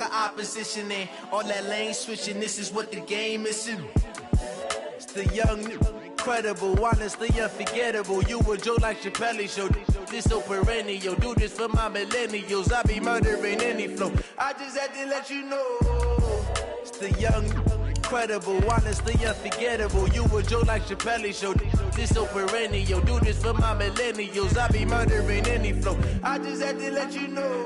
the opposition and all that lane switching. This is what the game is. It's the young, incredible, honestly unforgettable. You a Joe like Chappelle show. This so perennial. Do this for my millennials. I be murdering any flow. I just had to let you know. It's the young, incredible, honestly unforgettable. You a Joe like Chappelle show. This so perennial. Do this for my millennials. I be murdering any flow. I just had to let you know.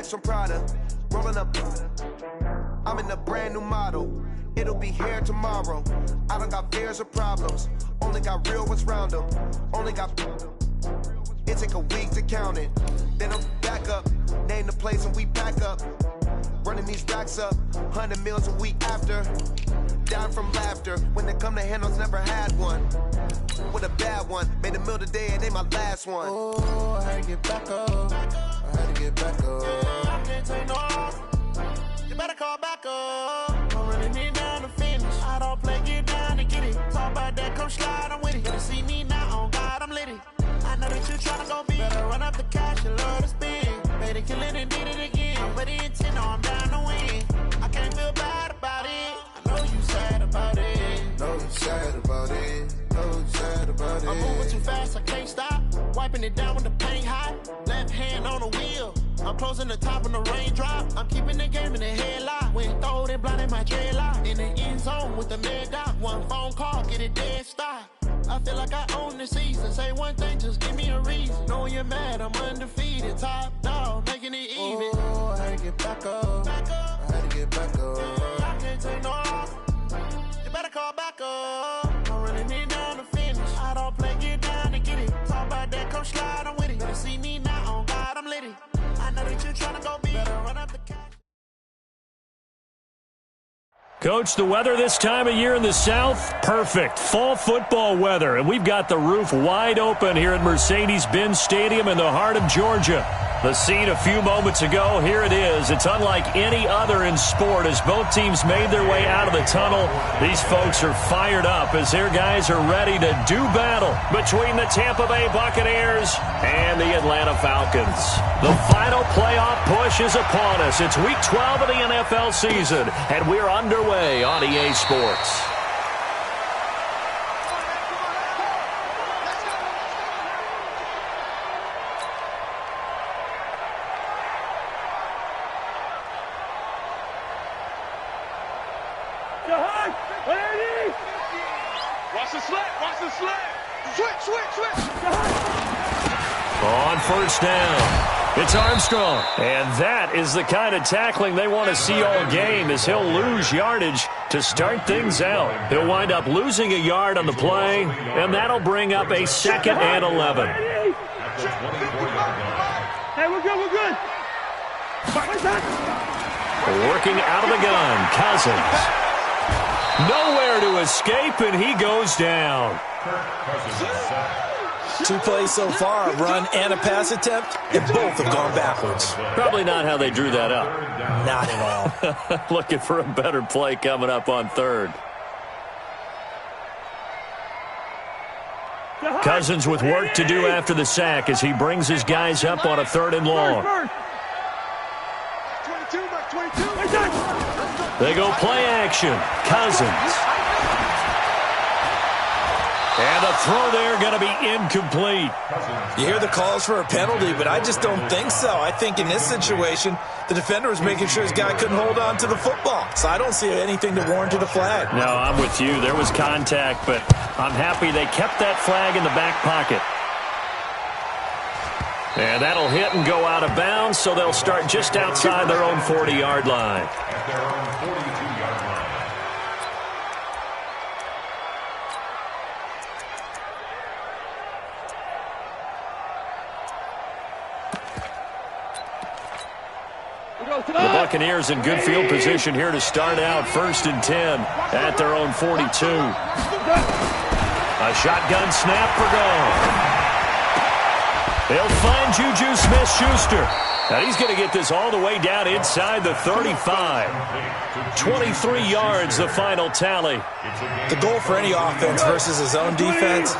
From Prada, rolling up. I'm in a brand new model. It'll be here tomorrow. I don't got fears or problems. Only got real ones round them. Only got. It take a week to count it. Then I'm back up. Name the place and we pack up. Running these racks up. 100 meals a week after. Down from laughter. When they come to handles, never had one. With a bad one. Made a meal today and they my last one. Oh, I had to get back up. I had to get back up. I can't take no. You better call back up. I'm running it down to finish. I don't play, get down to get it. Talk about that, come slide, I'm with it. Better see me now, on God, I'm litty. I know that you tryna go big. Better run up the cash, you love to spend. Made it, kill it, and did it again. I'm ready in 10, I'm down to win. I can't feel bad about it. I know you sad about it. Know you sad about it. Know you sad about it. I'm moving too fast, I can't stop. Wiping it down when the paint hot. Left hand on the wheel. I'm closing the top when the raindrop. I'm keeping the game in the headlock. When throwed it, blinded my dreadlock. In the end zone with the mad dot. One phone call, get it dead stop. I feel like I own the season. Say one thing, just give me a reason. Knowing you're mad, I'm undefeated. Top dog, making it even. Oh, I had to get back up. I had to get back up. I can't take no. You better call back up. I'm running it down to finish. I don't play, get down to get it. Talk about that, come slide, I'm with it. Better see me now, on God, I'm litty. I know that you're trying to go big. Better run up the cash. Coach, the weather this time of year in the South, perfect. Fall football weather, and we've got the roof wide open here at Mercedes-Benz Stadium in the heart of Georgia. The scene a few moments ago, here it is. It's unlike any other in sport as both teams made their way out of the tunnel. These folks are fired up as their guys are ready to do battle between the Tampa Bay Buccaneers and the Atlanta Falcons. The final playoff push is upon us. It's Week 12 of the NFL season, and we're underway on EA Sports. Watch the slant, watch the slant. Switch. On first down, it's Armstrong. And that is the kind of tackling they want to see all game as he'll lose yardage to start things out. He'll wind up losing a yard on the play, and that'll bring up a 2nd and 11. Hey, we're good. Working out of the gun, Cousins. Nowhere to escape, and he goes down. 2 plays so far, a run and a pass attempt, and both have gone backwards. Probably not how they drew that up. Not at all. Looking for a better play coming up on 3rd. Cousins with work to do after the sack as he brings his guys up on a 3rd and long. They go play action. Cousins. And the throw there going to be incomplete. You hear the calls for a penalty, but I just don't think so. I think in this situation, the defender was making sure his guy couldn't hold on to the football. So I don't see anything to warrant a flag. No, I'm with you. There was contact, but I'm happy they kept that flag in the back pocket. And that'll hit and go out of bounds, so they'll start just outside their own 40-yard line. At their own 42-yard line. The Buccaneers in good field position here to start out 1st and 10 at their own 42. A shotgun snap for goal. They'll find Juju Smith-Schuster. Now he's going to get this all the way down inside the 35. 23 yards, the final tally. The goal for any offense versus his own defense,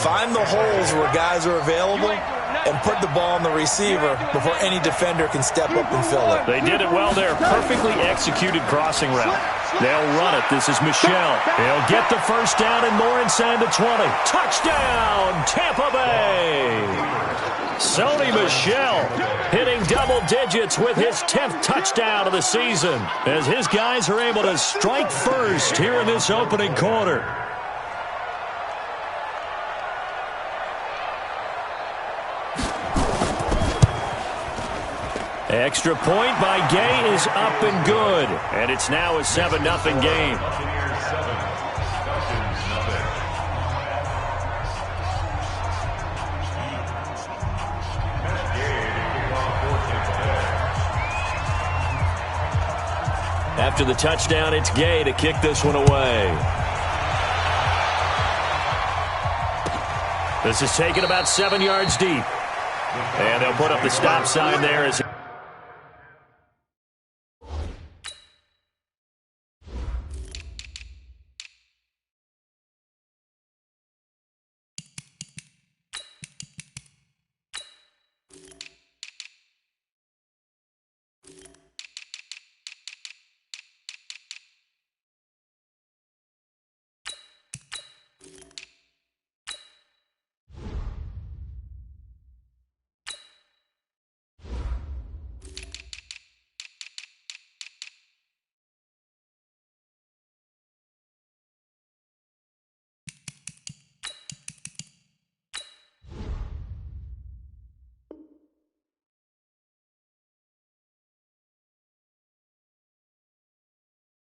find the holes where guys are available and put the ball on the receiver before any defender can step up and fill it. They did it well there. Perfectly executed crossing route. They'll run it. This is Michel. They'll get the first down and more inside the 20. Touchdown, Tampa Bay. Sony Michel hitting double digits with his 10th touchdown of the season as his guys are able to strike first here in this opening quarter. Extra point by Gay is up and good. And it's now a 7-0 game. After the touchdown, it's Gay to kick this one away. This is taken about 7 yards deep. And they'll put up the stop sign there as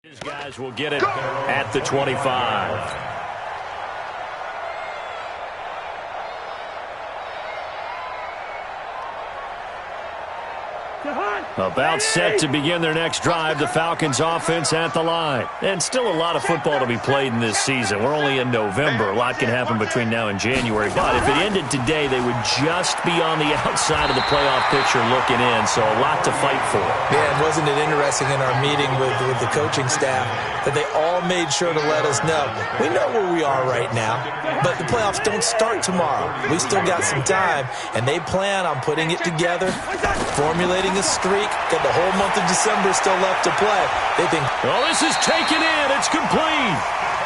These guys will get it at the 25. About set to begin their next drive, the Falcons offense at the line. And still a lot of football to be played in this season. We're only in November. A lot can happen between now and January. But if it ended today, they would just be on the outside of the playoff picture looking in. So a lot to fight for. Yeah, and wasn't it interesting in our meeting with the coaching staff that they all made sure to let us know, we know where we are right now, but the playoffs don't start tomorrow. We still got some time, and they plan on putting it together, formulating a streak, got the whole month of December still left to play. They think, well, this is taken in. It's complete.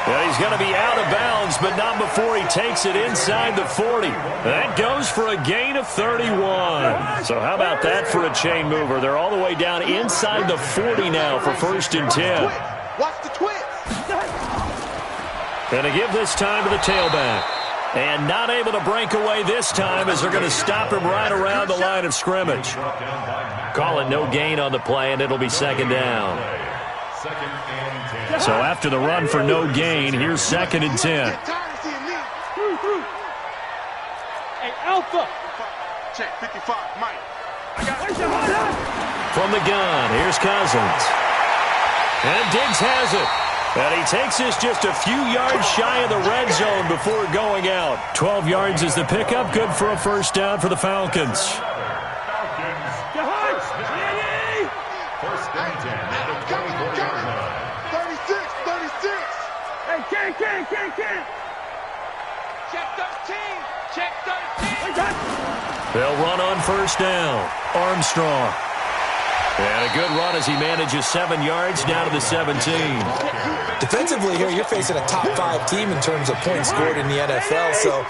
Well, he's going to be out of bounds, but not before he takes it inside the 40. That goes for a gain of 31. So how about that for a chain mover? They're all the way down inside the 40 now for 1st and 10. Watch the twist. Going to give this time to the tailback. And not able to break away this time as they're going to stop him right around the line of scrimmage. Call it no gain on the play, and it'll be 2nd down. So after the run for no gain, here's 2nd and 10. Hey, Alpha. Check 55, Mike. From the gun, here's Cousins. And Diggs has it. And he takes this just a few yards shy of the red zone before going out. 12 yards is the pickup. Good for a 1st down for the Falcons. First and 10 at the 24-yard line. 36. Hey, can't. Check 13. They'll run on 1st down. Armstrong. And a good run as he manages 7 yards down to the 17. Defensively here, you're facing a top 5 team in terms of points scored in the NFL. So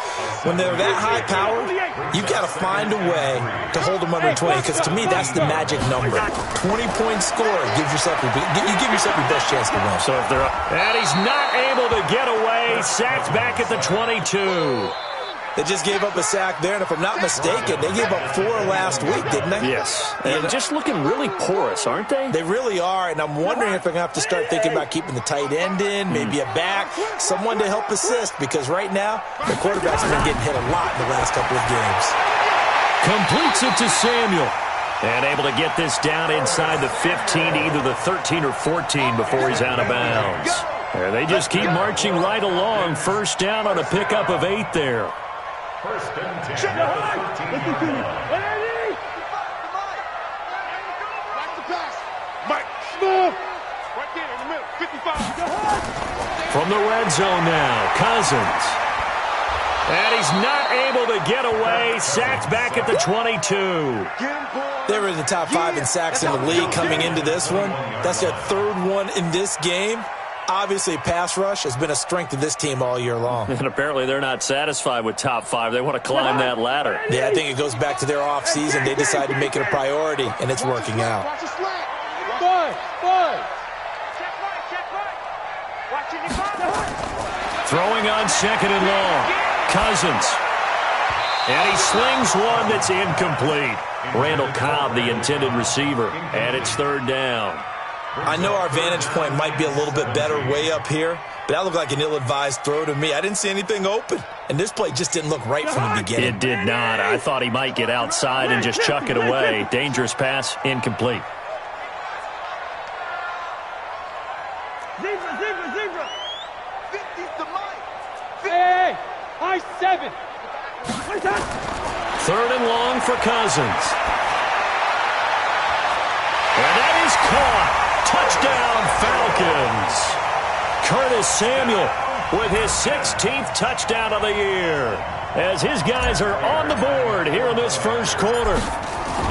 when they're that high powered, you've got to find a way to hold them under 20. Because to me, that's the magic number. 20-point score gives yourself you give yourself your best chance to win. So if they're up, and he's not able to get away. Sacked back at the 22. They just gave up a sack there, and if I'm not mistaken, they gave up 4 last week, didn't they? Yes. And just looking really porous, aren't they? They really are, and I'm wondering if they're going to have to start thinking about keeping the tight end in, maybe a back, someone to help assist, because right now, the quarterback's been getting hit a lot in the last couple of games. Completes it to Samuel. And able to get this down inside the 15, either the 13 or 14 before he's out of bounds. And they just keep marching right along. First down on a pickup of 8 there. First and 10. From the red zone now, Cousins. And he's not able to get away. Sacked back at the 22. They were in the top 5 in sacks in the league coming into this one. That's their 3rd one in this game. Obviously, pass rush has been a strength of this team all year long. And apparently they're not satisfied with top 5. They want to climb that ladder. Yeah, I think it goes back to their offseason. They decided to make it a priority, and it's working out. Throwing on 2nd and long. Cousins. And he slings one that's incomplete. Randall Cobb, the intended receiver. And it's 3rd down. I know our vantage point might be a little bit better way up here, but that looked like an ill-advised throw to me. I didn't see anything open, and this play just didn't look right from the beginning. It did not. I thought he might get outside and just chuck it away. Dangerous pass, incomplete. Zebra. 50's the mic. Hey, high 7. 3rd and long for Cousins. And that is caught. Touchdown, Falcons. Curtis Samuel with his 16th touchdown of the year as his guys are on the board here in this first quarter.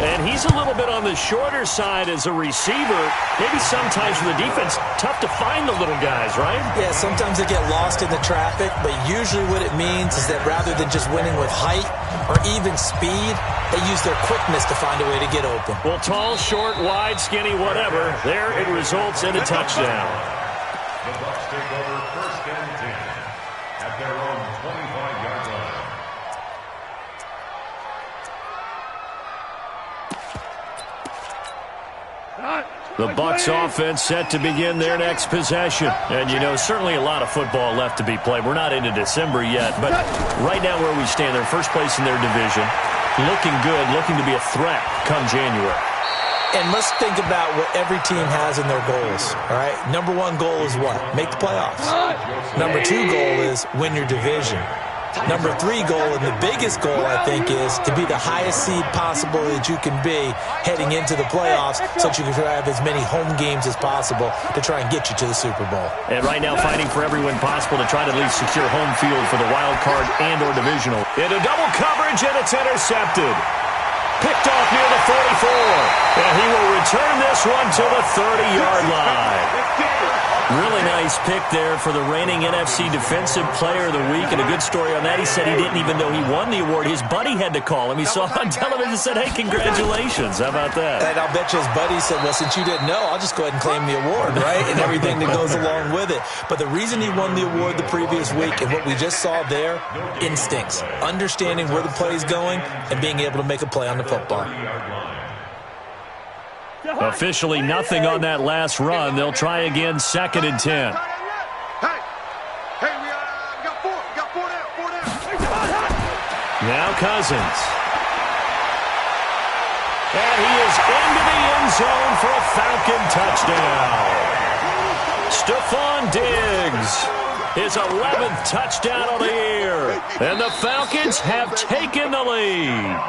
And he's a little bit on the shorter side as a receiver. Maybe sometimes for the defense, tough to find the little guys, right? Yeah, sometimes they get lost in the traffic, but usually what it means is that rather than just winning with height or even speed, they use their quickness to find a way to get open. Well, tall, short, wide, skinny, whatever, there it results in a touchdown. The Bucs take over 1st and 10 at their own 25-yard line. The Bucs offense set to begin their next possession. And, you know, certainly a lot of football left to be played. We're not into December yet, but right now where we stand, they're first place in their division. Looking good, looking to be a threat come January. And let's think about what every team has in their goals, all right? Number 1 goal is what? Make the playoffs. Number 2 goal is win your division. Number 3 goal, and the biggest goal, I think, is to be the highest seed possible that you can be heading into the playoffs so that you can have as many home games as possible to try and get you to the Super Bowl. And right now fighting for every win possible to try to at least secure home field for the wild card and or divisional. Into double coverage, and it's intercepted. Picked off near the 44. And he will return this one to the 30-yard line. Really nice pick there for the reigning NFC Defensive Player of the Week. And a good story on that. He said he didn't even know he won the award. His buddy had to call him. He saw it on television and said, hey, congratulations. How about that? And I'll bet you his buddy said, well, since you didn't know, I'll just go ahead and claim the award, right? And everything that goes along with it. But the reason he won the award the previous week and what we just saw there, instincts. Understanding where the play is going and being able to make a play on the football. Officially nothing on that last run. They'll try again, 2nd and 10. Hey, we got 4 down. Now Cousins. And he is into the end zone for a Falcon touchdown. Stephon Diggs, his 11th touchdown of the year. And the Falcons have taken the lead.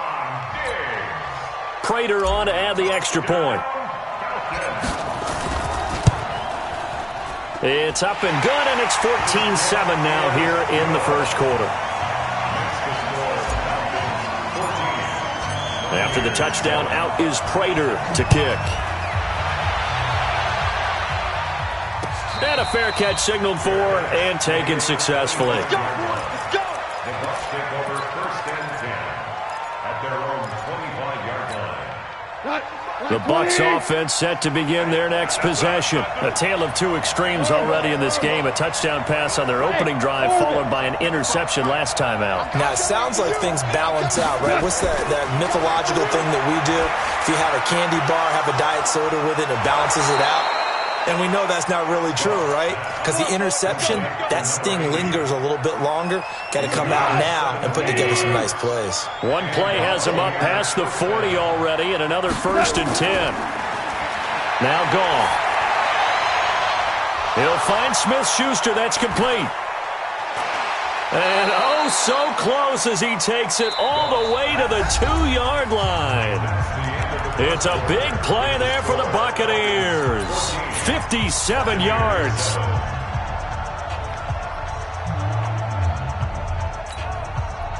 Prater on to add the extra point. It's up and good, and it's 14-7 now here in the first quarter. After the touchdown, out is Prater to kick. And a fair catch signaled for and taken successfully. Let's go, boys. Let's go. The Bucs take over 1st and 10 at their own 25-yard line. The Bucs offense set to begin their next possession. A tale of two extremes already in this game. A touchdown pass on their opening drive followed by an interception last time out. Now, it sounds like things balance out, right? What's that mythological thing that we do? If you have a candy bar, have a diet soda with it, it balances it out. And we know that's not really true, right? Because the interception, that sting lingers a little bit longer. Got to come out now and put together some nice plays. One play has him up past the 40 already, and another 1st and 10. Now gone. He'll find Smith-Schuster. That's complete. And oh, so close as he takes it all the way to the 2-yard line. It's a big play there for the Buccaneers. 57 yards.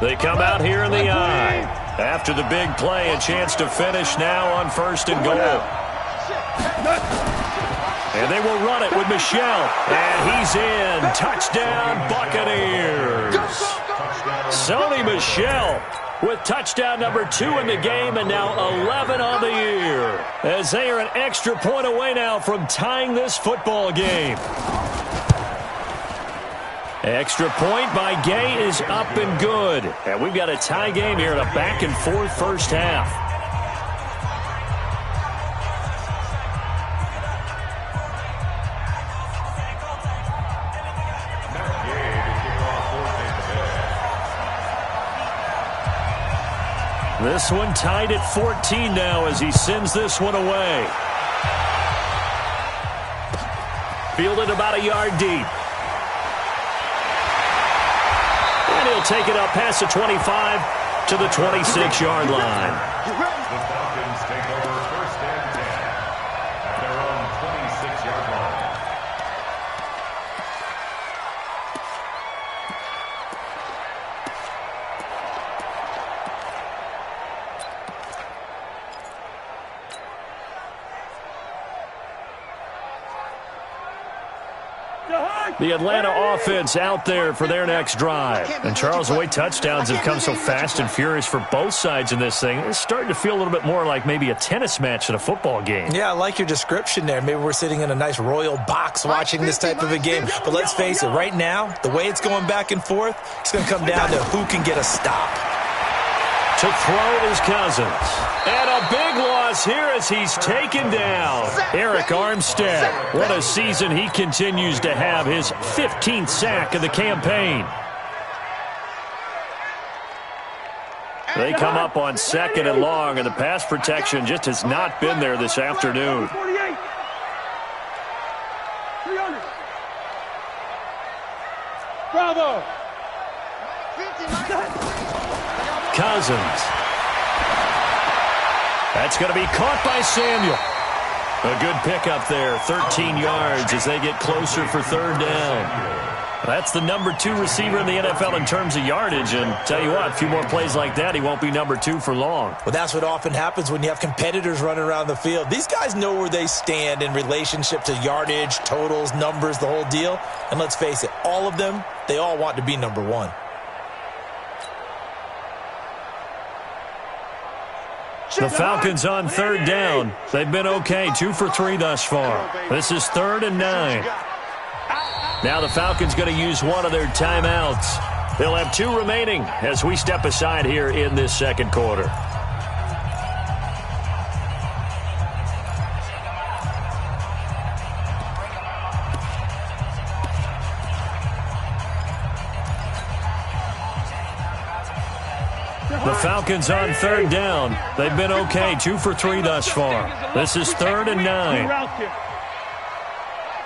They come out here in the I. After the big play, a chance to finish now on 1st and goal. And they will run it with Michel. And he's in. Touchdown, Buccaneers. Sony Michel with touchdown number 2 in the game and now 11 on the year. As they are an extra point away now from tying this football game. Extra point by Gay is up and good. And we've got a tie game here in a back-and-forth first half. This one tied at 14 now as he sends this one away. Fielded about a yard deep. And he'll take it up past the 25 to the 26-yard line. The Falcons take over 1st and 10 at their own 26-yard line. The Atlanta offense out there for their next drive. And Charles, the way touchdowns have come so fast and furious for both sides in this thing, it's starting to feel a little bit more like maybe a tennis match than a football game. Yeah, I like your description there. Maybe we're sitting in a nice royal box watching this type of a game. But let's face it, right now, the way it's going back and forth, it's going to come down to who can get a stop. To throw is Cousins. And a big loss here as he's taken down. Eric Armstead. What a season he continues to have. His 15th sack of the campaign. They come up on 2nd and long, and the pass protection just has not been there this afternoon. 48. 300. Bravo. Cousins. That's going to be caught by Samuel. A good pickup there, 13 yards as they get closer for 3rd down. That's the number 2 receiver in the NFL in terms of yardage, and tell you what, a few more plays like that, he won't be number 2 for long. Well, that's what often happens when you have competitors running around the field. These guys know where they stand in relationship to yardage, totals, numbers, the whole deal. And let's face it, all of them, they all want to be number 1. The Falcons on 3rd down. They've been okay, 2 for 3 thus far. This is 3rd and 9. Now the Falcons going to use one of their timeouts. They'll have 2 remaining as we step aside here in this 2nd quarter. The Falcons on 3rd down. They've been okay, 2 for 3 thus far. This is 3rd and 9.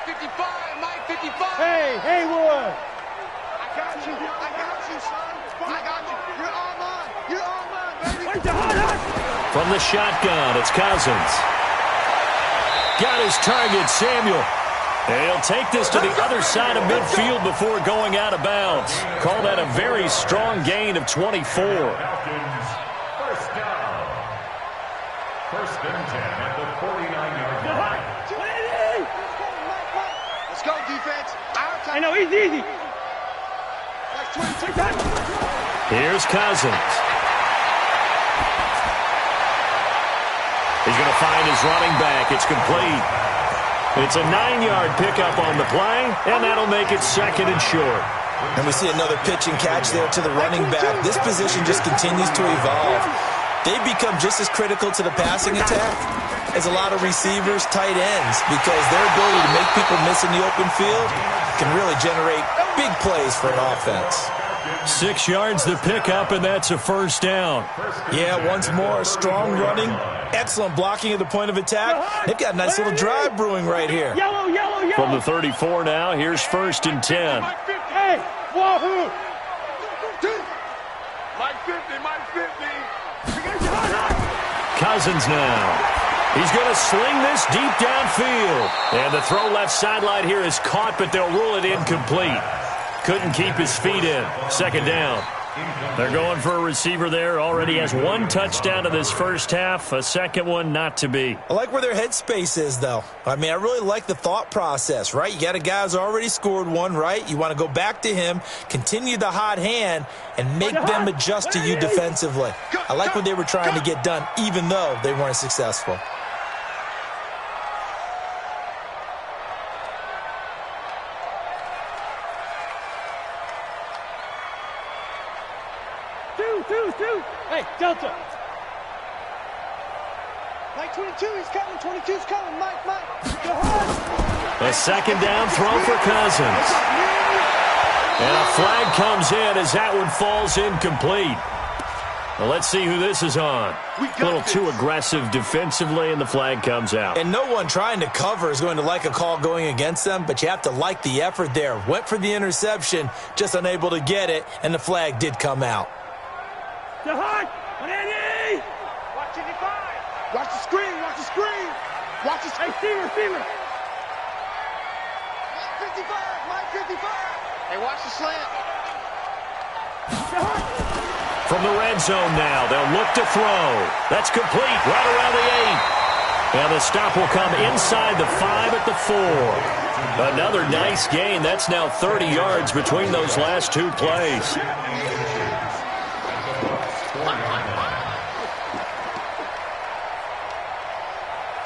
55, Mike 55. Hey, Haywood. I got you, son. I got you. You're on mine, baby. From the shotgun, it's Cousins. Got his target, Samuel. And he'll take this to the other side of midfield before going out of bounds. Call that a very strong gain of 24. Falcons, 1st down. 1st and 10 at the 49-yard line. Let's go, defense. I know, easy. Here's Cousins. He's going to find his running back. It's complete. It's a 9-yard pickup on the play, and that'll make it 2nd and short. And we see another pitch and catch there to the running back. This position just continues to evolve. They become just as critical to the passing attack as a lot of receivers, tight ends, because their ability to make people miss in the open field can really generate big plays for an offense. 6 yards the pickup, and that's a 1st down. Yeah, once more, strong running, excellent blocking at the point of attack. They've got a nice little drive brewing right here. Yellow. From the 34 now, here's 1st and 10. Hey, wahoo! Mike 50. Cousins now. He's going to sling this deep downfield. And the throw left sideline here is caught, but they'll rule it incomplete. Couldn't keep his feet in. 2nd down. They're going for a receiver there. Already has 1 touchdown in this first half. A second one not to be. I like where their headspace is, though. I mean, I really like the thought process, right? You got a guy who's already scored 1, right? You want to go back to him, continue the hot hand, and make them adjust to you defensively. I like what they were trying to get done, even though they weren't successful. Two. Hey, Delta. Mike 22, he's coming. 22's coming. Mike. A 2nd down throw for Cousins. And a flag comes in as that one falls incomplete. Well, let's see who this is on. A little too aggressive defensively, and the flag comes out. And no one trying to cover is going to like a call going against them, but you have to like the effort there. Went for the interception, just unable to get it, and the flag did come out. The hot! 180! Watch 85. Watch the screen. Watch the Hey, receiver. Mike 55. Hey, watch the slant. From the red zone now, they'll look to throw. That's complete right around the 8. And the stop will come inside the 5 at the 4. Another nice gain. That's now 30 yards between those last 2 plays.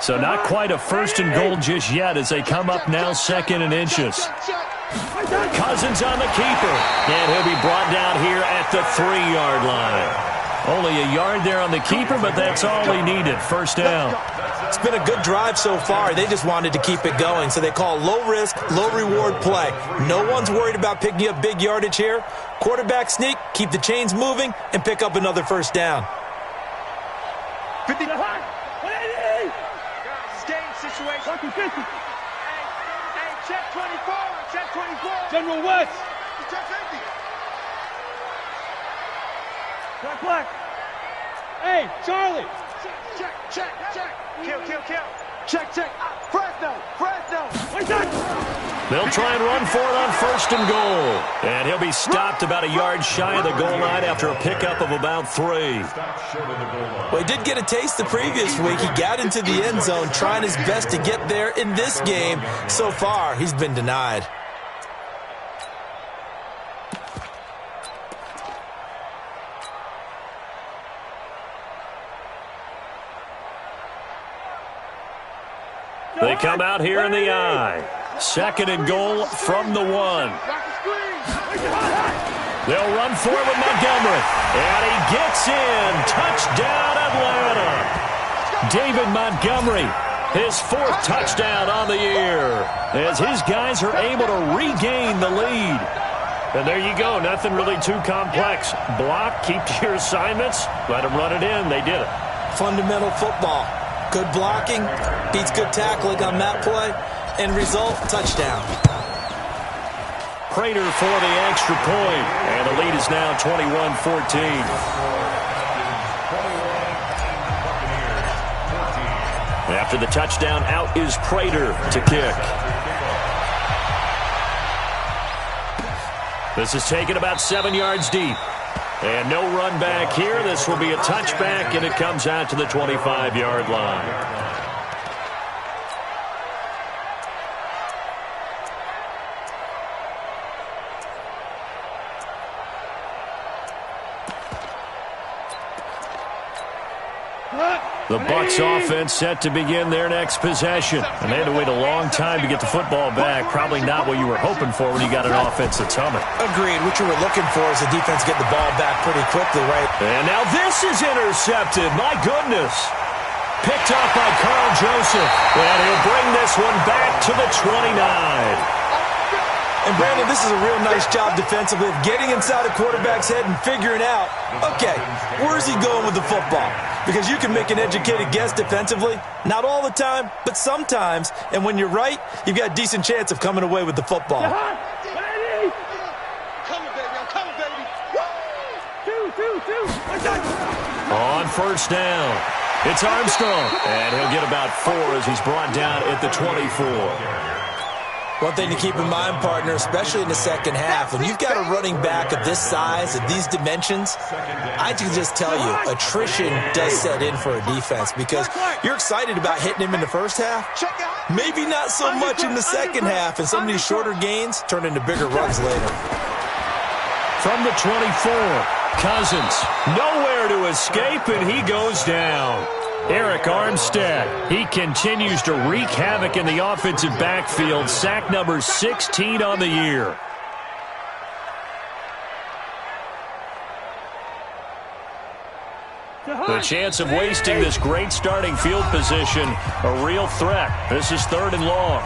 So not quite a 1st and goal just yet as they come up now 2nd and inches. Cousins on the keeper. And he'll be brought down here at the 3-yard line. Only a yard there on the keeper, but that's all he needed. 1st down. It's been a good drive so far. They just wanted to keep it going, so they call low-risk, low-reward play. No one's worried about picking up big yardage here. Quarterback sneak, keep the chains moving, and pick up another 1st down. 50. Situation. 50. Hey, check 24. General West. Check 50. Black. Hey, Charlie. Check. Kill. Check. Fresno. They'll try and run for it on 1st and goal. And he'll be stopped about a yard shy of the goal line after a pickup of about 3. Well, he did get a taste the previous week. He got into the end zone trying his best to get there in this game. So far, he's been denied. They come out here in the I. 2nd and goal from the 1. They'll run for it with Montgomery. And he gets in. Touchdown, Atlanta. David Montgomery, his 4th touchdown on the year, as his guys are able to regain the lead. And there you go. Nothing really too complex. Block, keep to your assignments, let them run it in. They did it. Fundamental football. Good blocking, beats good tackling on that play, and result, touchdown. Prater for the extra point, and the lead is now 21-14. After the touchdown, out is Prater to kick. This is taken about 7 yards deep. And no run back here. This will be a touchback, and it comes out to the 25-yard line. The Bucs offense set to begin their next possession. And they had to wait a long time to get the football back. Probably not what you were hoping for when you got an offense that's humming. Agreed. What you were looking for is the defense get the ball back pretty quickly, right? And now this is intercepted. My goodness. Picked off by Carl Joseph. And he'll bring this one back to the 29. And, Brandon, this is a real nice job defensively of getting inside a quarterback's head and figuring out, okay, where's he going with the football? Because you can make an educated guess defensively. Not all the time, but sometimes. And when you're right, you've got a decent chance of coming away with the football. Coming, baby. I'm coming, baby. Two. On first down, it's Armstrong. And he'll get about 4 as he's brought down at the 24. One thing to keep in mind, partner, especially in the second half, when you've got a running back of this size, of these dimensions, I can just tell you, attrition does set in for a defense because you're excited about hitting him in the first half. Maybe not so much in the second half, and some of these shorter gains turn into bigger runs later. From the 24, Cousins, nowhere to escape, and he goes down. Eric Armstead, he continues to wreak havoc in the offensive backfield. Sack number 16 on the year. The chance of wasting this great starting field position, a real threat. This is 3rd and long.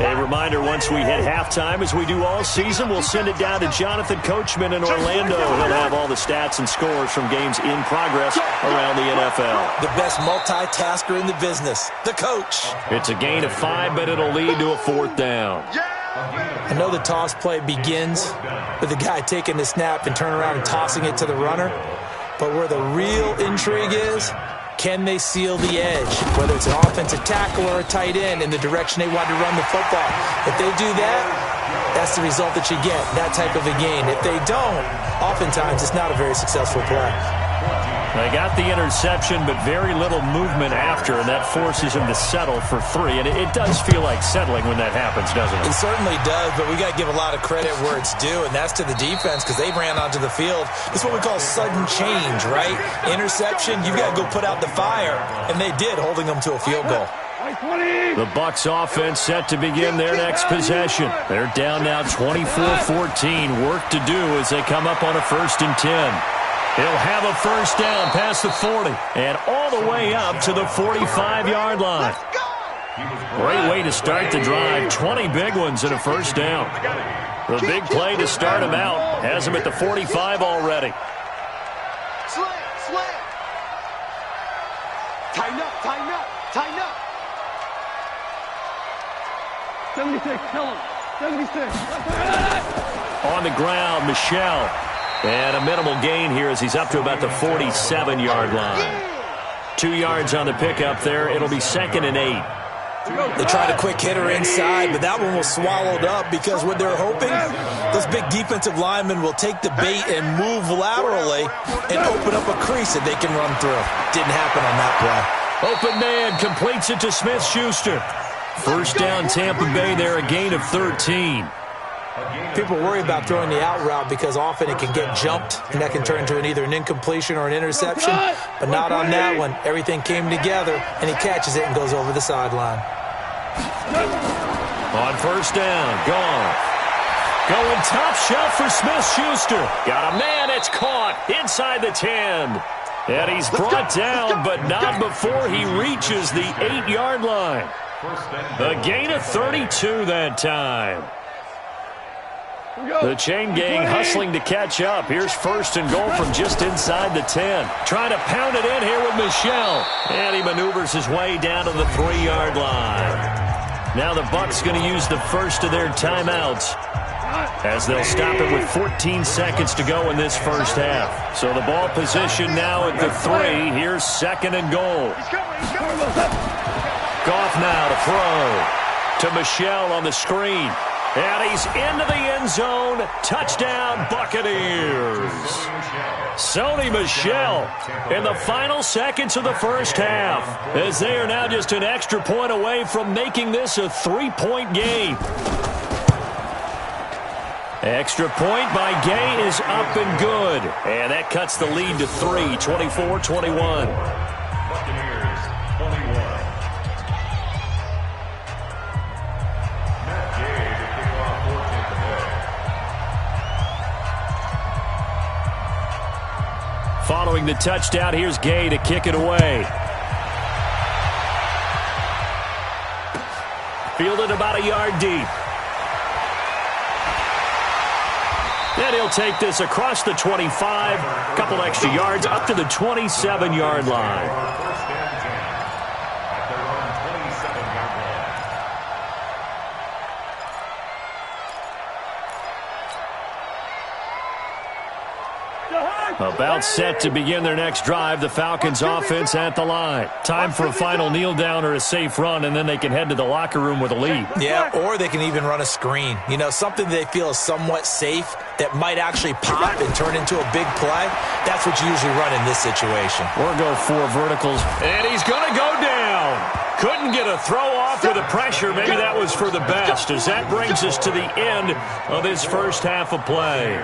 A reminder, once we hit halftime, as we do all season, we'll send it down to Jonathan Coachman in Orlando. He'll have all the stats and scores from games in progress around the NFL. The best multitasker in the business, the coach. It's a gain of 5, but it'll lead to a 4th down. I know the toss play begins with the guy taking the snap and turning around and tossing it to the runner. But where the real intrigue is, can they seal the edge, whether it's an offensive tackle or a tight end, in the direction they want to run the football? If they do that, that's the result that you get, that type of a gain. If they don't, oftentimes it's not a very successful play. They got the interception, but very little movement after, and that forces him to settle for 3. And it does feel like settling when that happens, doesn't it? It certainly does, but we got to give a lot of credit where it's due, and that's to the defense because they ran onto the field. It's what we call sudden change, right? Interception, you've got to go put out the fire, and they did, holding them to a field goal. The Bucs offense set to begin their next possession. They're down now 24-14. Work to do as they come up on a 1st and 10. He'll have a first down past the 40 and all the way up to the 45-yard line. Great way to start the drive. 20 big ones in a first down. The big play to start him out has him at the 45 already. Slam. Tighten up. 76, kill him. 76. On the ground, Michelle. And a minimal gain here as he's up to about the 47-yard line. 2 yards on the pickup there. It'll be 2nd and 8. They tried a quick hitter inside, but that one was swallowed up because what they're hoping, those big defensive linemen will take the bait and move laterally and open up a crease that they can run through. Didn't happen on that play. Open man completes it to Smith-Schuster. First down, Tampa Bay there, a gain of 13. People worry about throwing the out route because often it can get jumped, and that can turn into either an incompletion or an interception. But not on that one. Everything came together, and he catches it and goes over the sideline. On first down, gone. Going top shelf for Smith-Schuster. Got a man, it's caught inside the 10. And he's brought down, but not before he reaches the 8-yard line. A gain of 32 that time. The chain gang hustling to catch up. Here's 1st and goal from just inside the 10. Trying to pound it in here with Michelle. And he maneuvers his way down to the 3-yard line. Now the Bucs going to use the first of their timeouts as they'll stop it with 14 seconds to go in this first half. So the ball position now at the 3. Here's 2nd and goal. Goff now to throw to Michelle on the screen. And he's into the end zone. Touchdown, Buccaneers. Sony Michel in the final seconds of the first half, as they are now just an extra point away from making this a 3-point game. Extra point by Gay is up and good. And that cuts the lead to 3, 24-21. Buccaneers 21. Matt Gay to kick off 14th away. Following the touchdown, here's Gay to kick it away. Fielded about a yard deep. And he'll take this across the 25, a couple extra yards up to the 27-yard line. First and 10 at their own 27-yard line. About set to begin their next drive, the Falcons offense at the line. Time for a final kneel down or a safe run, and then they can head to the locker room with a lead. Yeah, or they can even run a screen. You know, something they feel is somewhat safe that might actually pop and turn into a big play. That's what you usually run in this situation. Or go 4 verticals. And he's going to go down. Couldn't get a throw off with the pressure. Maybe that was for the best, as that brings us to the end of this first half of play.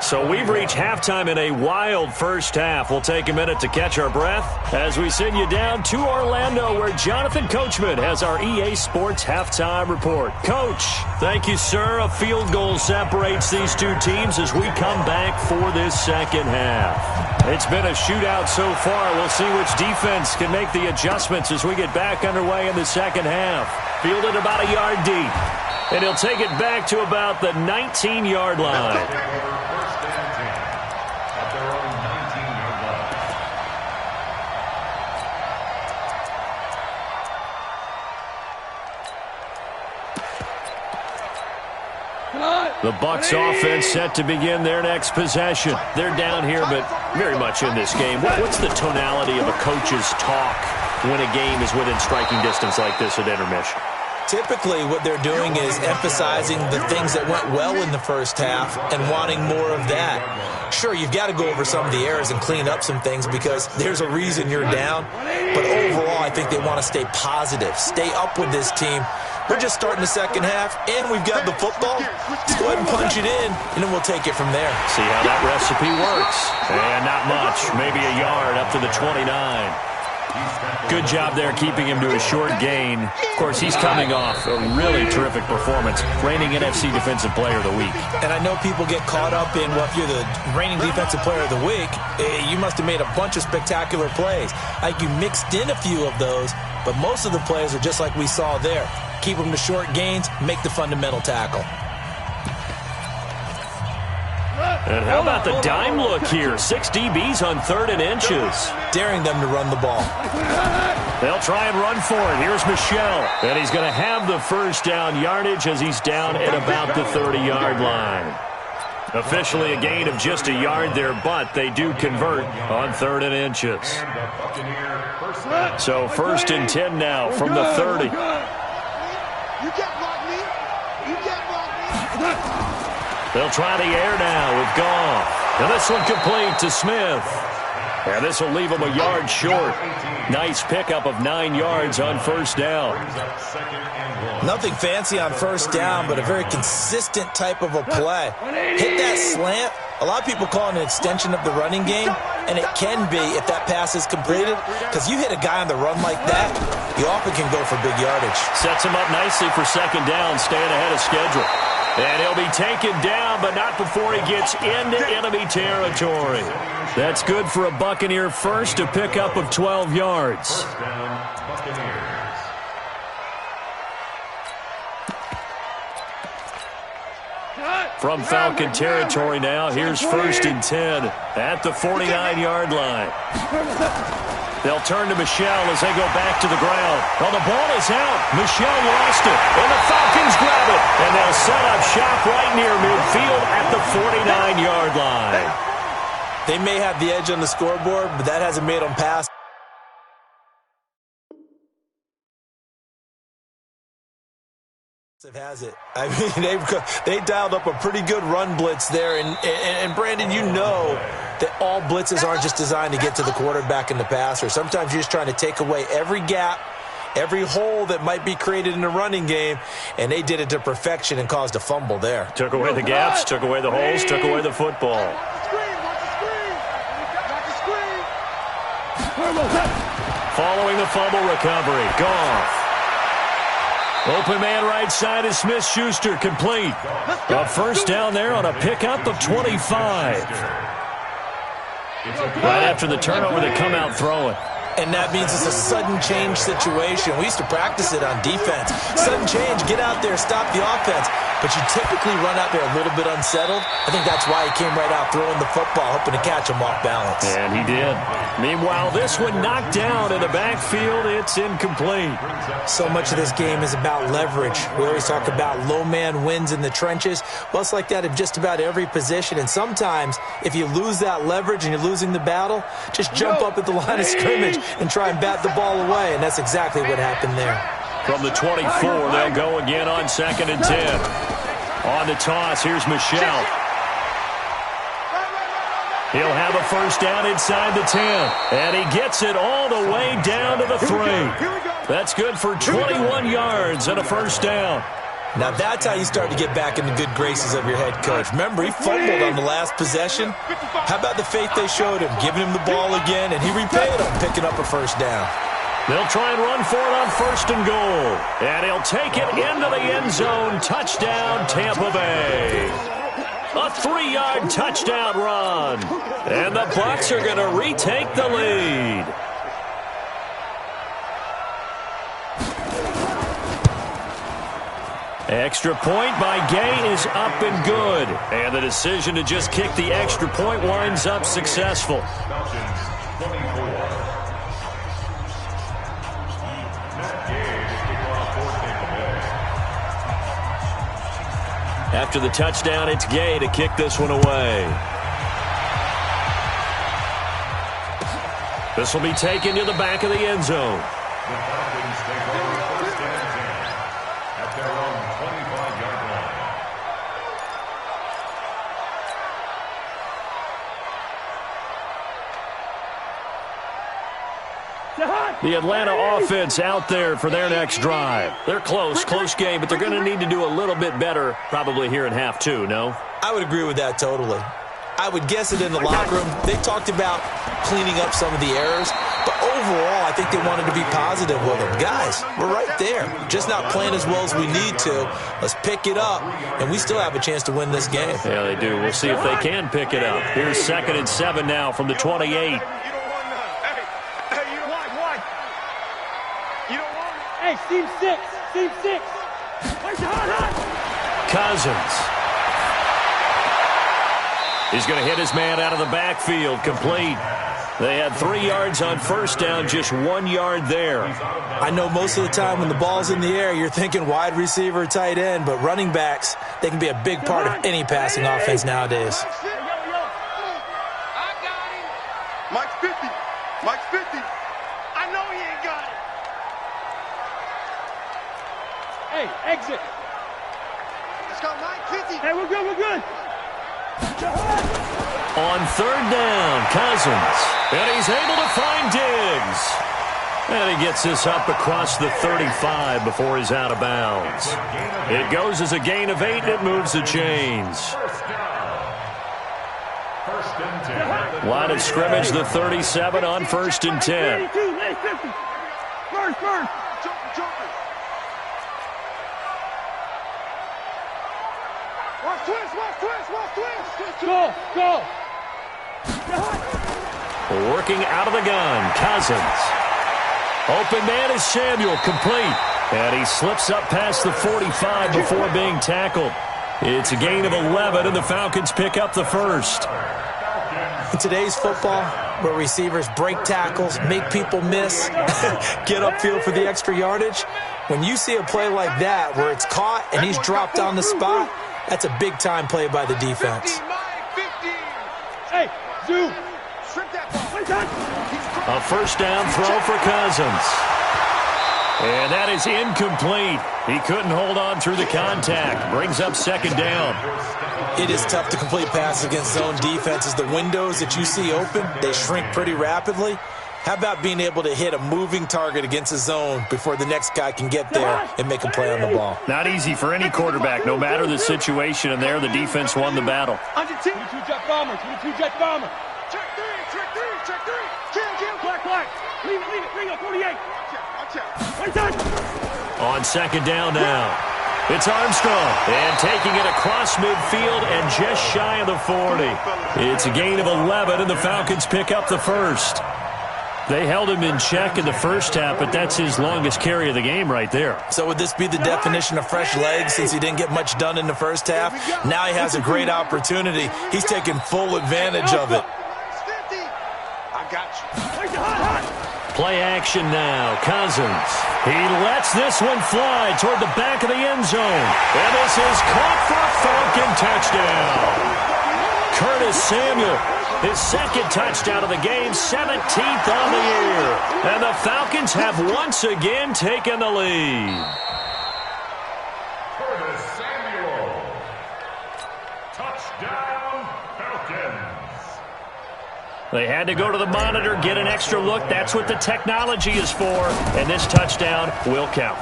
So we've reached halftime in a wild first half. We'll take a minute to catch our breath as we send you down to Orlando, where Jonathan Coachman has our EA Sports halftime report. Coach, thank you, sir. A field goal separates these two teams as we come back for this second half. It's been a shootout so far. We'll see which defense can make the adjustments as we get back underway in the second half. Fielded about a yard deep. And he'll take it back to about the 19-yard line. First and 10 at their own 19-yard line. The Bucs offense set to begin their next possession. They're down here, but very much in this game. What's the tonality of a coach's talk when a game is within striking distance like this at intermission? Typically, what they're doing is emphasizing the things that went well in the first half and wanting more of that. Sure, you've got to go over some of the errors and clean up some things because there's a reason you're down. But overall, I think they want to stay positive, stay up with this team. We're just starting the second half, and we've got the football. Let's go ahead and punch it in, and then we'll take it from there. See how that recipe works. And not much, maybe a yard up to the 29. Good job there keeping him to a short gain. Of course, he's coming off a really terrific performance, reigning NFC Defensive Player of the Week. And I know people get caught up in, well, if you're the reigning Defensive Player of the Week, you must have made a bunch of spectacular plays. I think you mixed in a few of those, but most of the plays are just like we saw there. Keep them to short gains, make the fundamental tackle. And how about the dime look here? 6 DBs on 3rd and inches. Daring them to run the ball. They'll try and run for it. Here's Michel. And he's going to have the first down yardage as he's down at about the 30-yard line. Officially a gain of just a yard there, but they do convert on 3rd and inches. So 1st and 10 now from the 30. You can't block me. You can't block me. They'll try the air now with Goff. And this one complete to Smith. And this will leave him a yard short. Nice pickup of 9 yards on 1st down. Nothing fancy on 1st down, but a very consistent type of a play. Hit that slant. A lot of people call it an extension of the running game, and it can be if that pass is completed, because you hit a guy on the run like that, you often can go for big yardage. Sets him up nicely for 2nd down, staying ahead of schedule. And he'll be taken down, but not before he gets into enemy territory. That's good for a Buccaneer first, a pickup of 12 yards. First down, Buccaneers. From Falcon territory now, here's 1st and 10 at the 49-yard line. They'll turn to Michel as they go back to the ground. Well, the ball is out. Michel lost it, and the Falcons grab it. And they'll set up shop right near midfield at the 49-yard line. They may have the edge on the scoreboard, but that hasn't made them pass. Has it. I mean, they dialed up a pretty good run blitz there. And Brandon, you know that all blitzes aren't just designed to get to the quarterback and the passer. Sometimes you're just trying to take away every gap, every hole that might be created in the running game, and they did it to perfection and caused a fumble there. Took away the gaps, took away the holes, took away the football. Following the fumble recovery, Goff. Open man right side is Smith-Schuster, complete. A first down there on a pickup of 25. Right after the turnover, they come out throwing. And that means it's a sudden change situation. We used to practice it on defense. Sudden change, get out there, stop the offense. But you typically run out there a little bit unsettled. I think that's why he came right out throwing the football, hoping to catch him off balance. And he did. Meanwhile, this one knocked down in the backfield. It's incomplete. So much of this game is about leverage. We always talk about low man wins in the trenches. Well, it's like that in just about every position. And sometimes, if you lose that leverage and you're losing the battle, just jump up at the line of scrimmage and try and bat the ball away. And that's exactly what happened there. From the 24, they'll go again on 2nd and 10. On the toss, here's Michel. He'll have a first down inside the 10. And he gets it all the way down to the 3. That's good for 21 yards and a first down. Now that's how you start to get back in the good graces of your head coach. Remember, he fumbled on the last possession. How about the faith they showed him, giving him the ball again, and he repaid him, picking up a first down. They'll try and run for it on 1st and goal. And he'll take it into the end zone. Touchdown, Tampa Bay. A 3-yard touchdown run. And the Bucs are going to retake the lead. Extra point by Gay is up and good. And the decision to just kick the extra point winds up successful. After the touchdown, it's Gay to kick this one away. This will be taken to the back of the end zone. The Falcons take over 1st and 10 at their own 25-yard line. The Atlanta offense out there for their next drive. They're close game, but they're going to need to do a little bit better probably here in half 2, no? I would agree with that totally. I would guess it in the locker room. They talked about cleaning up some of the errors, but overall, I think they wanted to be positive with them. Guys, we're right there. Just not playing as well as we need to. Let's pick it up, and we still have a chance to win this game. Yeah, they do. We'll see if they can pick it up. Here's 2nd and 7 now from the 28. Hey, team 6. Cousins. He's going to hit his man out of the backfield, complete. They had 3 yards on first down, just 1 yard there. I know most of the time when the ball's in the air, you're thinking wide receiver, tight end, but running backs, they can be a big part of any passing offense nowadays. I got him. Mike's 50. Mike's 50. I know he ain't got it. Hey, exit. Let's go, Mike. 50. Hey, we're good. On 3rd down, Cousins. And he's able to find Diggs. And he gets this up across the 35 before he's out of bounds. It goes as a gain of 8, and it moves the chains. 1st and 10. Line of scrimmage, the 37 on 1st and 10. First. Watch twist. Go. Working out of the gun, Cousins. Open man is Samuel, complete. And he slips up past the 45 before being tackled. It's a gain of 11, and the Falcons pick up the first. In today's football, where receivers break tackles, make people miss, get upfield for the extra yardage, when you see a play like that where it's caught and he's dropped on the spot, that's a big-time play by the defense. 50. Hey, zoom. Strip that ball. A first down throw for Cousins. And that is incomplete. He couldn't hold on through the contact. Brings up second down. It is tough to complete passes against zone defenses. The windows that you see open, they shrink pretty rapidly. How about being able to hit a moving target against a zone before the next guy can get there and make a play on the ball? Not easy for any quarterback, no matter the situation. And there, the defense won the battle. 22 jet bomber, 22 jet bomber. Check three. Kill. Black. Leave it. Bring up 48. Watch out. On second down now. It's Armstrong. And taking it across midfield and just shy of the 40. It's a gain of 11, and the Falcons pick up the first. They held him in check in the first half, but that's his longest carry of the game right there. So would this be the definition of fresh legs since he didn't get much done in the first half? Now he has a great opportunity. He's taking full advantage of it. I got you. Play action now. Cousins. He lets this one fly toward the back of the end zone. And this is caught for a Falcon touchdown. Curtis Samuel, his second touchdown of the game, 17th on the year. And the Falcons have once again taken the lead. Curtis Samuel. Touchdown, Falcons. They had to go to the monitor, get an extra look. That's what the technology is for. And this touchdown will count.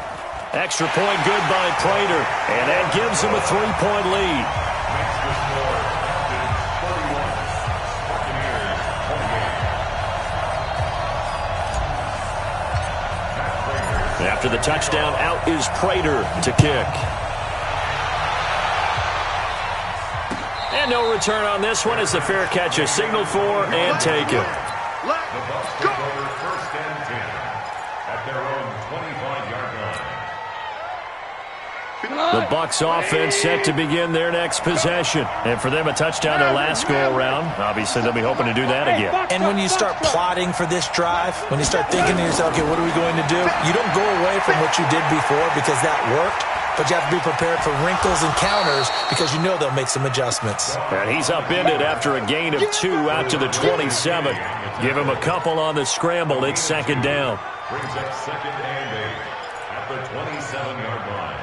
Extra point good by Prater. And that gives them a 3-point lead. Makes the score. After the touchdown, out is Prater to kick. And no return on this one as the fair catch is signaled for and taken. The Bucs take over first and 10 at their own 25-yard line. The Bucs offense set to begin their next possession. And for them, a touchdown their last go-around. Obviously, they'll be hoping to do that again. And when you start plotting for this drive, when you start thinking to yourself, okay, what are we going to do? You don't go away from what you did before because that worked, but you have to be prepared for wrinkles and counters because you know they'll make some adjustmts. And he's upended after a gain of 2 out to the 27. Give him a couple on the scramble. It's second down. Brings up second and 8 at the 27-yard line.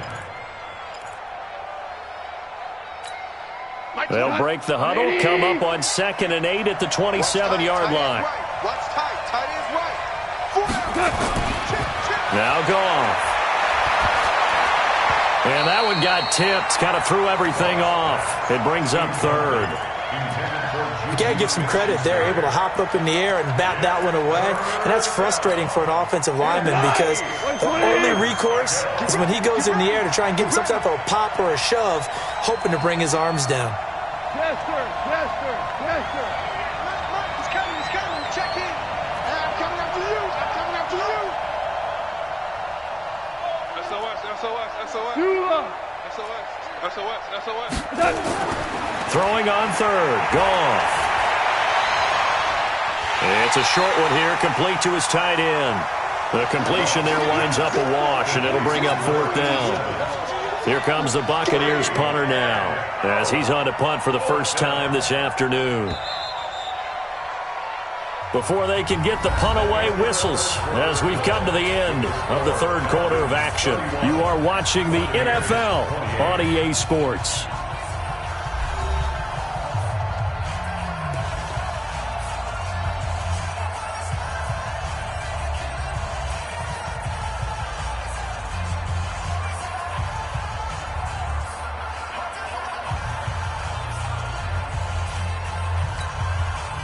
They'll break the huddle, come up on second and 8 at the 27-yard line. Watch tight. Tight ends right. Now Goff. And that one got tipped, kind of threw everything off. It brings up third. You got to give some credit. They're able to hop up in the air and bat that one away. And that's frustrating for an offensive lineman because the only recourse is when he goes in the air to try and get some type of a pop or a shove, hoping to bring his arms down. Yes, sir. He's coming. Check in. I'm coming after you. SOS. Throwing on third. Goff. It's a short one here, complete to his tight end. The completion there winds up a wash, and it'll bring up fourth down. Here comes the Buccaneers punter now, as he's on to punt for the first time this afternoon. Before they can get the punt away, whistles as we've come to the end of the third quarter of action. You are watching the NFL on EA Sports.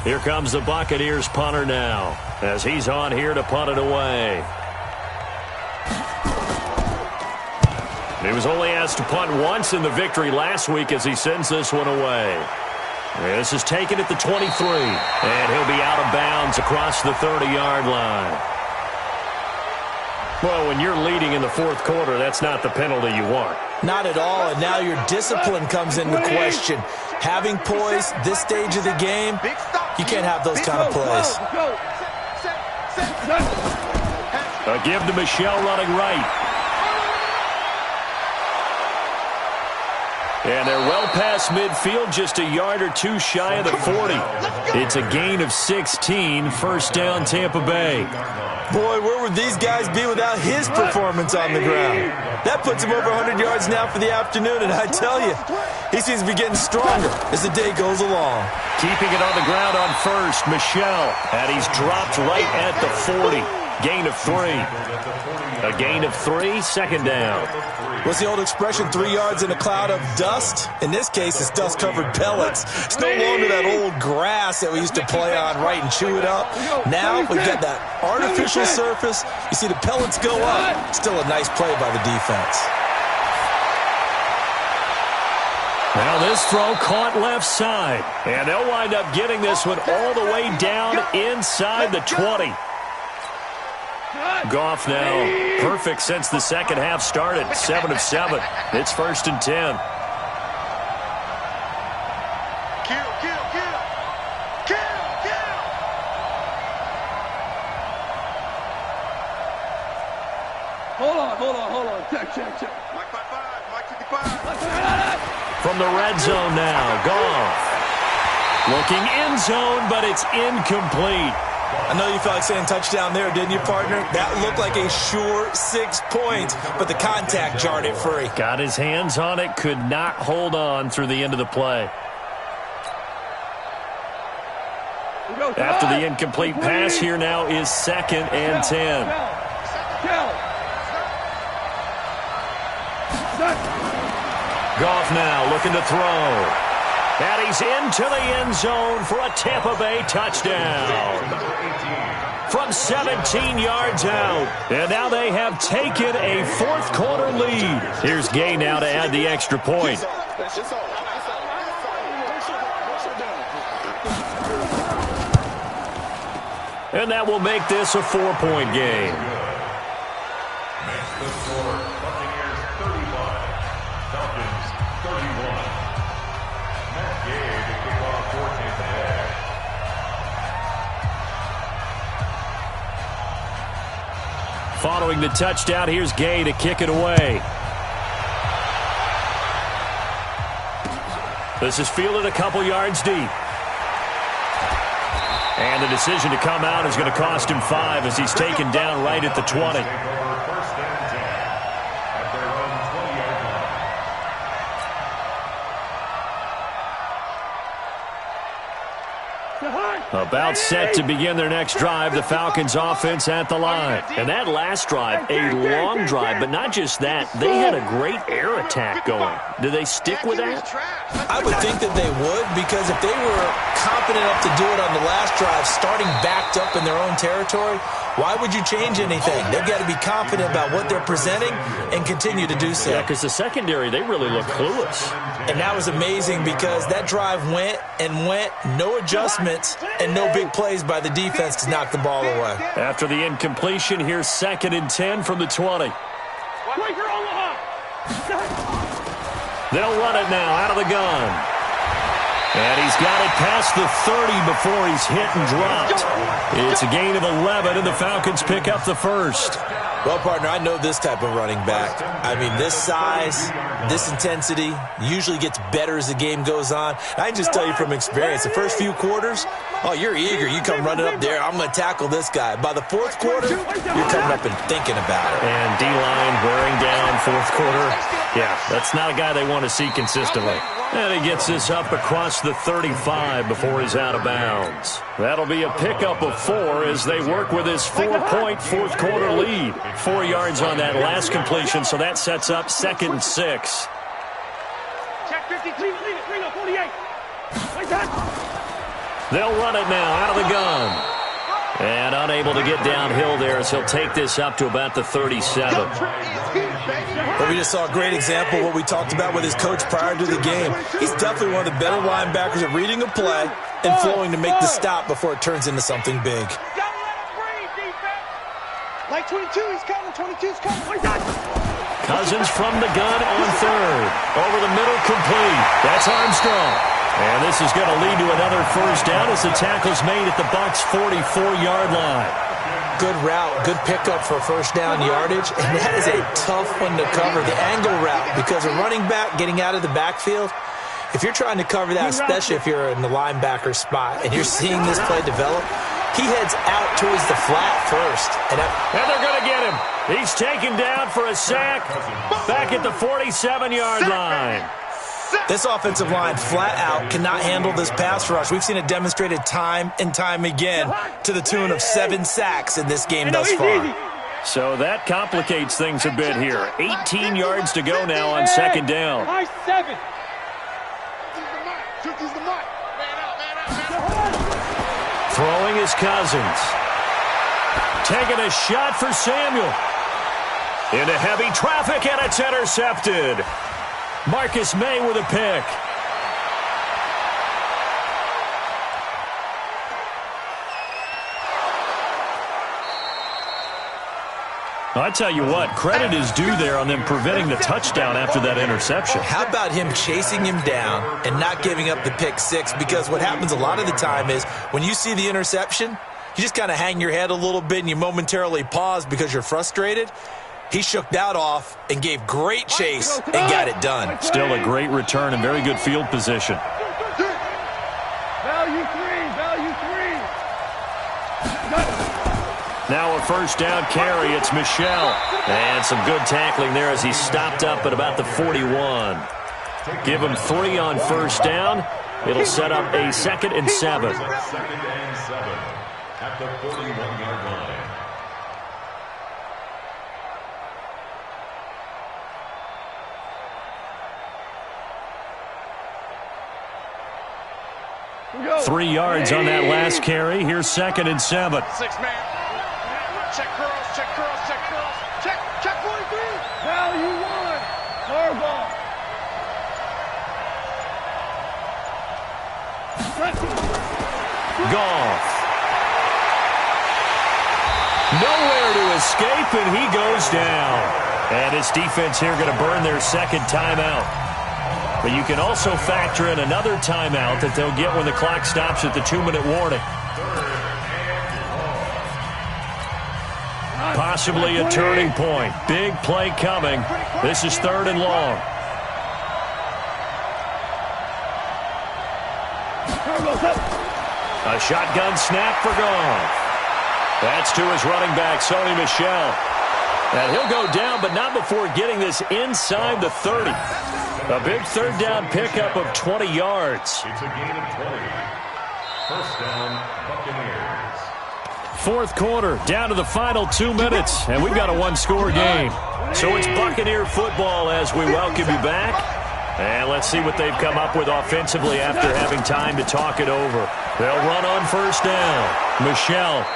Here comes the Buccaneers punter now, as he's on here to punt it away. He was only asked to punt once in the victory last week as he sends this one away. This is taken at the 23, and he'll be out of bounds across the 30-yard line. Well, when you're leading in the fourth quarter, that's not the penalty you want. Not at all, and now your discipline comes into question. Having poise this stage of the game, you can't have those kind of plays. A give to Michelle running right. And they're well past midfield, just a yard or two shy of the 40. It's a gain of 16, first down Tampa Bay. Boy, where would these guys be without his performance on the ground? That puts him over 100 yards now for the afternoon, and I tell you, he seems to be getting stronger as the day goes along. Keeping it on the ground on first, Michelle, and he's dropped right at the 40. Gain of 3. A gain of 3, second down. What's the old expression, 3 yards in a cloud of dust? In this case, it's dust-covered pellets. It's no longer that old grass that we used to play on, right, and chew it up. Now we've got that artificial surface. You see the pellets go up. Still a nice play by the defense. Now this throw caught left side. And they'll wind up getting this one all the way down inside the 20. Goff now perfect since the second half started. 7 of 7. It's first and 10. Hold on. Check. Mike 5-5, Mike 55. From the red zone now, Goff. Looking end zone, but it's incomplete. I know you felt like saying touchdown there, didn't you, partner? That looked like a sure 6 points, but the contact jarred it free. Got his hands on it, could not hold on through the end of the play. After the incomplete pass, here now is second and 10. Goff now looking to throw. And he's into the end zone for a Tampa Bay touchdown. From 17 yards out. And now they have taken a fourth quarter lead. Here's Gay now to add the extra point. And that will make this a 4-point game. Makes the score Buccaneers 35, Falcons 31. Matt Gay to kick off for Tampa Bay. Following the touchdown, here's Gay to kick it away. This is fielded a couple yards deep. And the decision to come out is going to cost him 5 as he's taken down right at the 20. First and 10 at their own 20-yard line. About set to begin their next drive, the Falcons offense at the line. And that last drive, a long drive, but not just that, they had a great air attack going. Do they stick with that? I would think that they would, because if they were confident enough to do it on the last drive, starting backed up in their own territory, why would you change anything? They've got to be confident about what they're presenting and continue to do so. Yeah, because the secondary, they really look clueless. And that was amazing because that drive went, no adjustments, and no big plays by the defense to knock the ball away. After the incompletion, here's second and 10 from the 20. They'll run it now out of the gun. And he's got it past the 30 before he's hit and dropped. It's a gain of 11, and the Falcons pick up the first. Well, partner, I know this type of running back. I mean, this size, this intensity usually gets better as the game goes on. I can just tell you from experience, the first few quarters, oh, you're eager. You come running up there, I'm going to tackle this guy. By the fourth quarter, you're coming up and thinking about it. And D-line wearing down fourth quarter. Yeah, that's not a guy they want to see consistently. And he gets this up across the 35 before he's out of bounds. That'll be a pickup of 4 as they work with his 4-point fourth quarter lead. 4 yards on that last completion, so that sets up second and 6. Check 50, leave it, bring up 48. Like that. They'll run it now out of the gun. And unable to get downhill there as he'll take this up to about the 37. Well, we just saw a great example of what we talked about with his coach prior to the game. He's definitely one of the better linebackers at reading a play and flowing to make the stop before it turns into something big. Like 22, he's coming. 22's coming. Like that. Cousins from the gun on third. Over the middle, complete. That's Armstrong. And this is going to lead to another first down as the tackle's made at the Bucs' 44-yard line. good route, good pickup for first down yardage, and that is a tough one to cover. The angle route, because a running back getting out of the backfield, if you're trying to cover that, especially if you're in the linebacker spot and you're seeing this play develop, he heads out towards the flat first. And they're going to get him. He's taken down for a sack back at the 47-yard line. This offensive line flat out cannot handle this pass rush. We've seen it demonstrated time and time again to the tune of 7 sacks in this game thus far. So that complicates things a bit here. 18 yards to go now on second down. Throwing is Cousins. Taking a shot for Samuel. Into heavy traffic, and it's intercepted. Marcus May with a pick. I tell you what, credit is due there on them preventing the touchdown after that interception. How about him chasing him down and not giving up the pick six? Because what happens a lot of the time is when you see the interception, you just kind of hang your head a little bit and you momentarily pause because you're frustrated. He shook that off and gave great chase and got it done. Still a great return and very good field position. Value three. Now a first down carry. It's Michelle. And some good tackling there as he stopped up at about the 41. Give him 3 on first down. It'll set up a 2nd and 7. 2nd and 7 at the 41-yard line. 3 yards on that last carry. Here's 2nd and 7. 6-man. Check curls. Check 43. Value 1. Harbaugh. Goff. Nowhere to escape, and he goes down. And his defense here going to burn their 2nd timeout. But you can also factor in another timeout that they'll get when the clock stops at the 2-minute warning. Possibly a turning point. Big play coming. This is 3rd and long. A shotgun snap for Goff. That's to his running back, Sony Michel. And he'll go down, but not before getting this inside the 30. A big 3rd down pickup of 20 yards. It's a gain of 20. First down, Buccaneers. 4th quarter, down to the final 2 minutes, and we've got a 1-score game. So it's Buccaneer football as we welcome you back. And let's see what they've come up with offensively after having time to talk it over. They'll run on first down. Michel.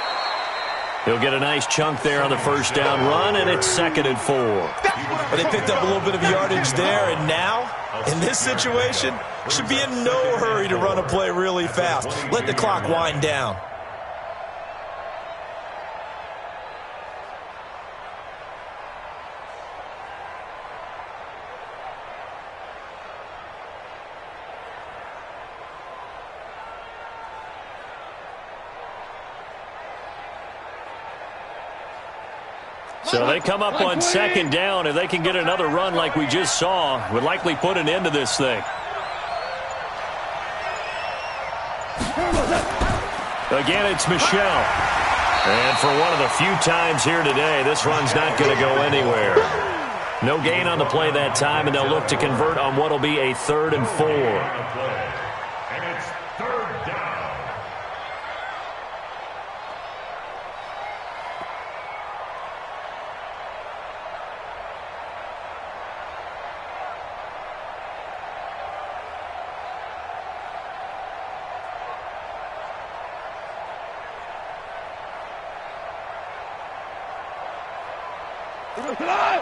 He'll get a nice chunk there on the first down run, and it's 2nd and 4. Well, they picked up a little bit of yardage there, and now, in this situation, should be in no hurry to run a play really fast. Let the clock wind down. So they come up on 2nd down. If they can get another run like we just saw, would likely put an end to this thing. Again, it's Michel. And for one of the few times here today, this run's not going to go anywhere. No gain on the play that time, and they'll look to convert on what will be a 3rd and 4. And it's 3rd down. Come on!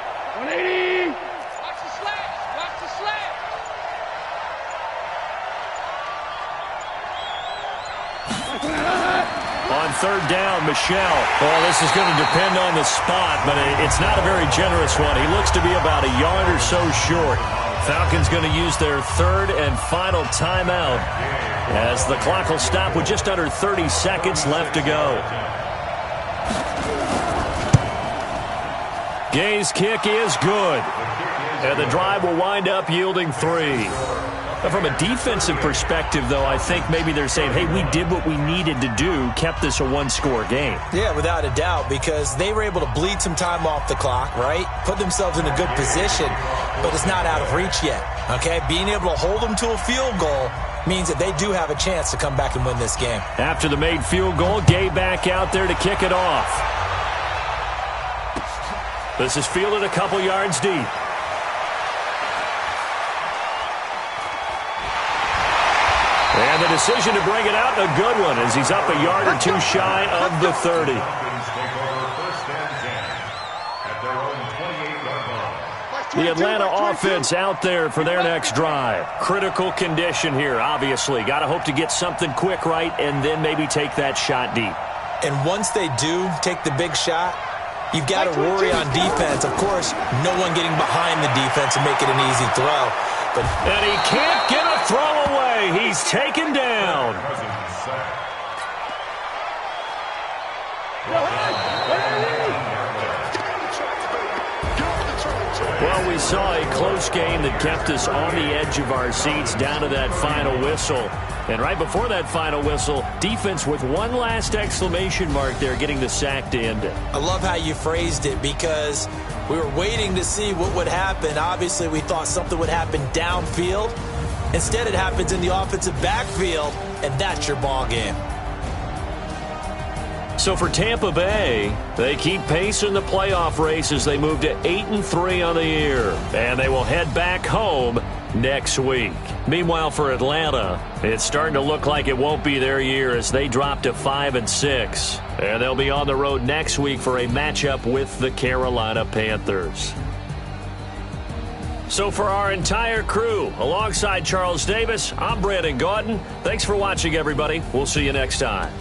180! Watch the slants! Watch the slants! On 3rd down, Michel. Well, this is going to depend on the spot, but it's not a very generous one. He looks to be about a yard or so short. Falcons going to use their 3rd and final timeout as the clock will stop with just under 30 seconds left to go. Gay's kick is good. And the drive will wind up yielding 3. But from a defensive perspective, though, I think maybe they're saying, hey, we did what we needed to do, kept this a one-score game. Yeah, without a doubt, because they were able to bleed some time off the clock, right? Put themselves in a good position, but it's not out of reach yet, okay? Being able to hold them to a field goal means that they do have a chance to come back and win this game. After the made field goal, Gay back out there to kick it off. This is fielded a couple yards deep. And the decision to bring it out, a good one, as he's up a yard or 2 shy of the 30. The Atlanta offense out there for their next drive. Critical condition here, obviously. Got to hope to get something quick right and then maybe take that shot deep. And once they do take the big shot, you've got to worry on defense. Of course, no one getting behind the defense and make it an easy throw. And he can't get a throw away. He's taken down. Well, we saw a close game that kept us on the edge of our seats down to that final whistle. And right before that final whistle, defense with one last exclamation mark there, getting the sack to end it. I love how you phrased it, because we were waiting to see what would happen. Obviously, we thought something would happen downfield. Instead, it happens in the offensive backfield, and that's your ball game. So for Tampa Bay, they keep pace in the playoff race as they move to 8-3 on the year. And they will head back home next week. Meanwhile, for Atlanta, it's starting to look like it won't be their year as they drop to 5-6. And they'll be on the road next week for a matchup with the Carolina Panthers. So for our entire crew, alongside Charles Davis, I'm Brandon Gaudin. Thanks for watching, everybody. We'll see you next time.